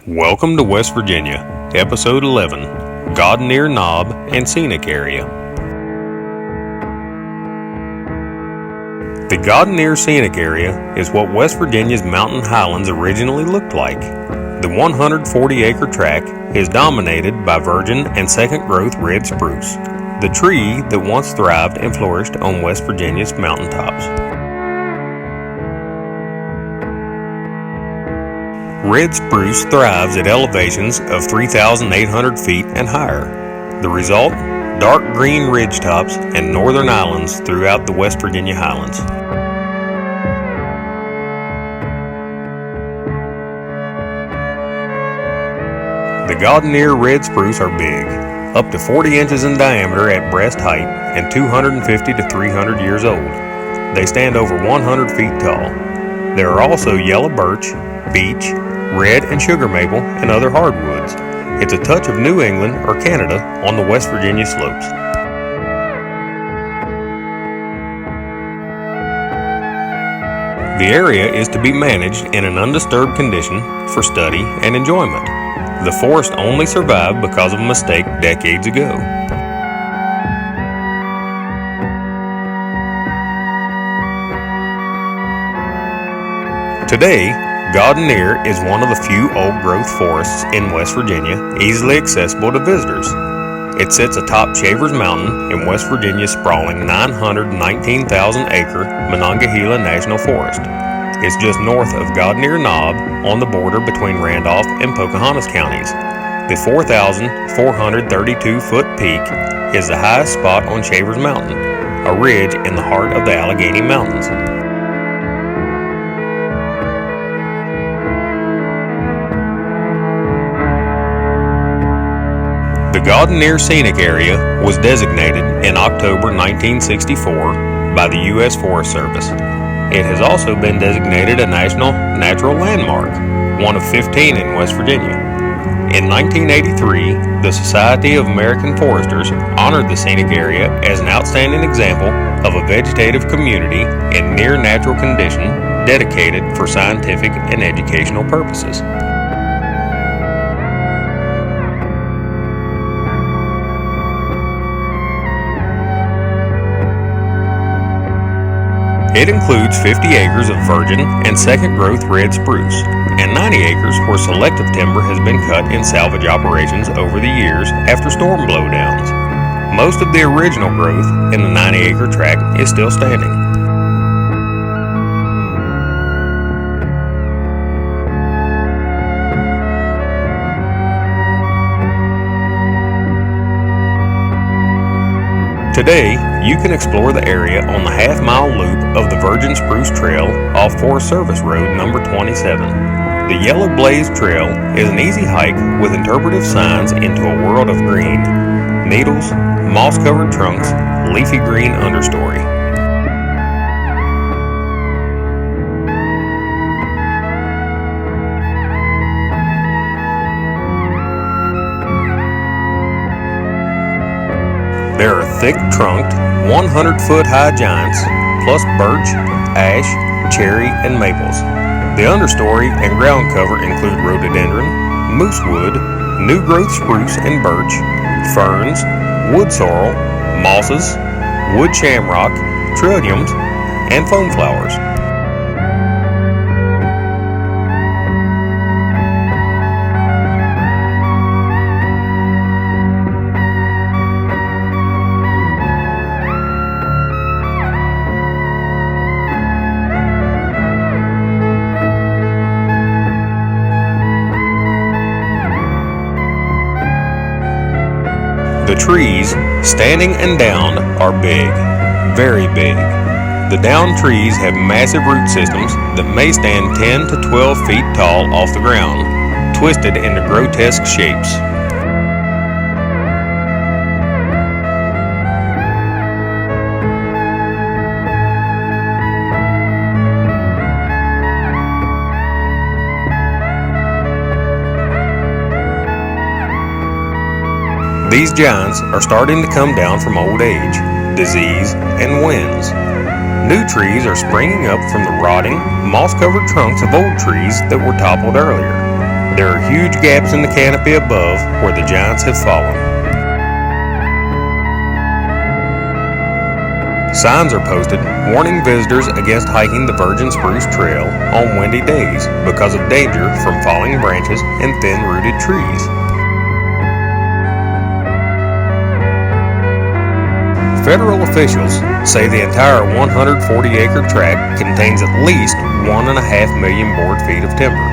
Welcome to West Virginia, Episode 11, Gaudineer Knob and Scenic Area. The Gaudineer Scenic Area is what West Virginia's mountain highlands originally looked like. The 140-acre tract is dominated by virgin and second-growth red spruce, the tree that once thrived and flourished on West Virginia's mountaintops. Red spruce thrives at elevations of 3,800 feet and higher. The result? Dark green ridgetops and northern islands throughout the West Virginia highlands. The Gaudineer red spruce are big, up to 40 inches in diameter at breast height and 250 to 300 years old. They stand over 100 feet tall. There are also yellow birch, beech, red and sugar maple, and other hardwoods. It's a touch of New England or Canada on the West Virginia slopes. The area is to be managed in an undisturbed condition for study and enjoyment. The forest only survived because of a mistake decades ago. Today, Gaudineer is one of the few old-growth forests in West Virginia easily accessible to visitors. It sits atop Shavers Mountain in West Virginia's sprawling 919,000-acre Monongahela National Forest. It's just north of Gaudineer Knob on the border between Randolph and Pocahontas counties. The 4,432-foot peak is the highest spot on Shavers Mountain, a ridge in the heart of the Allegheny Mountains. The Gaudineer Scenic Area was designated in October 1964 by the U.S. Forest Service. It has also been designated a National Natural Landmark, one of 15 in West Virginia. In 1983, the Society of American Foresters honored the scenic area as an outstanding example of a vegetative community in near natural condition dedicated for scientific and educational purposes. It includes 50 acres of virgin and second-growth red spruce, and 90 acres where selective timber has been cut in salvage operations over the years after storm blowdowns. Most of the original growth in the 90-acre tract is still standing. Today, you can explore the area on the half-mile loop of the Virgin Spruce Trail off Forest Service Road number 27. The Yellow Blaze Trail is an easy hike with interpretive signs into a world of green, needles, moss-covered trunks, leafy green understory. There are thick-trunked, 100-foot-high giants, plus birch, ash, cherry, and maples. The understory and ground cover include rhododendron, moosewood, new-growth spruce and birch, ferns, wood sorrel, mosses, wood shamrock, trilliums, and foam flowers. The trees, standing and down, are big, very big. The down trees have massive root systems that may stand 10 to 12 feet tall off the ground, twisted into grotesque shapes. These giants are starting to come down from old age, disease, and winds. New trees are springing up from the rotting, moss-covered trunks of old trees that were toppled earlier. There are huge gaps in the canopy above where the giants have fallen. Signs are posted warning visitors against hiking the virgin spruce trail on windy days because of danger from falling branches and thin-rooted trees. Federal officials say the entire 140-acre tract contains at least 1.5 million board feet of timber,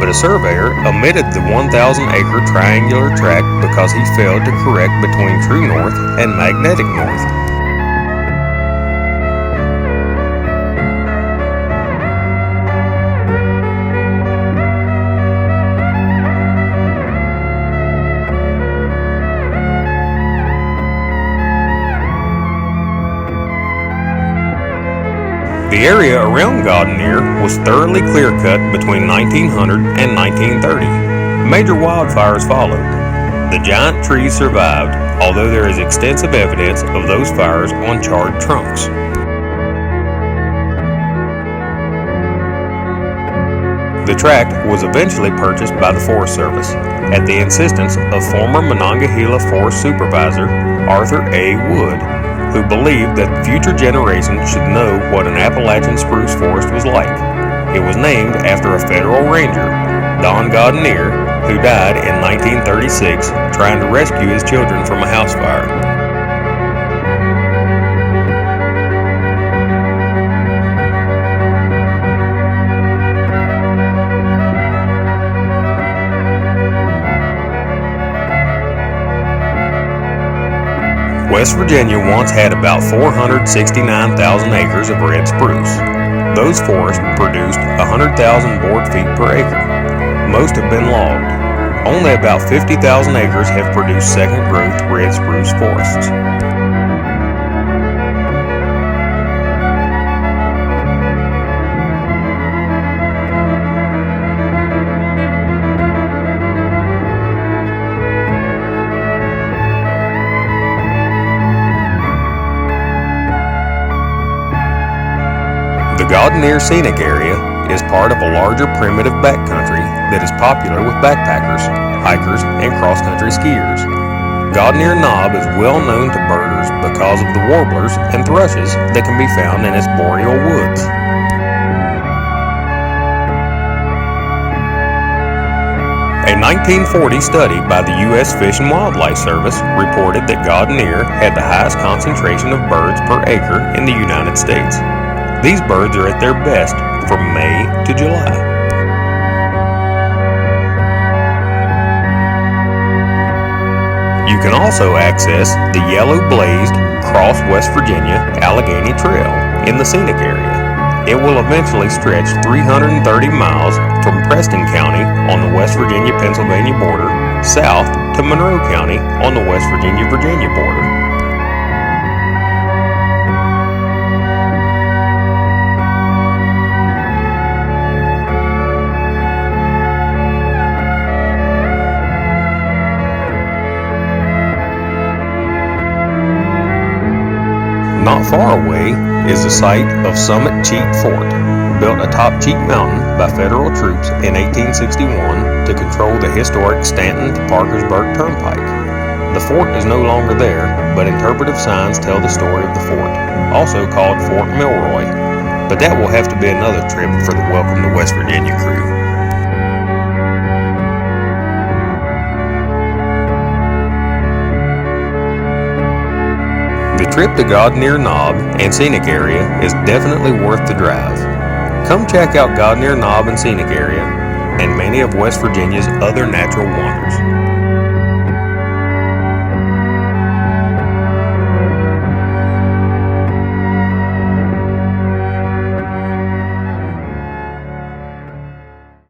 but a surveyor omitted the 1,000-acre triangular tract because he failed to correct between true north and magnetic north. The area around Gaudineer was thoroughly clear-cut between 1900 and 1930. Major wildfires followed. The giant trees survived, although there is extensive evidence of those fires on charred trunks. The tract was eventually purchased by the Forest Service at the insistence of former Monongahela Forest Supervisor Arthur A. Wood, who believed that future generations should know what an Appalachian spruce forest was like. It was named after a federal ranger, Don Gaudineer, who died in 1936 trying to rescue his children from a house fire. West Virginia once had about 469,000 acres of red spruce. Those forests produced 100,000 board feet per acre. Most have been logged. Only about 50,000 acres have produced second-growth red spruce forests. The Gaudineer Scenic Area is part of a larger primitive backcountry that is popular with backpackers, hikers, and cross-country skiers. Gaudineer Knob is well known to birders because of the warblers and thrushes that can be found in its boreal woods. A 1940 study by the U.S. Fish and Wildlife Service reported that Gaudineer had the highest concentration of birds per acre in the United States. These birds are at their best from May to July. You can also access the yellow-blazed Cross West Virginia Allegheny Trail in the scenic area. It will eventually stretch 330 miles from Preston County on the West Virginia-Pennsylvania border south to Monroe County on the West Virginia-Virginia border. Not far away is the site of Summit Cheat Fort, built atop Cheat Mountain by federal troops in 1861 to control the historic Stanton to Parkersburg Turnpike. The fort is no longer there, but interpretive signs tell the story of the fort, also called Fort Milroy, but that will have to be another trip for the Welcome to West Virginia crew. The trip to Gaudineer Knob and Scenic Area is definitely worth the drive. Come check out Gaudineer Knob and Scenic Area and many of West Virginia's other natural wonders.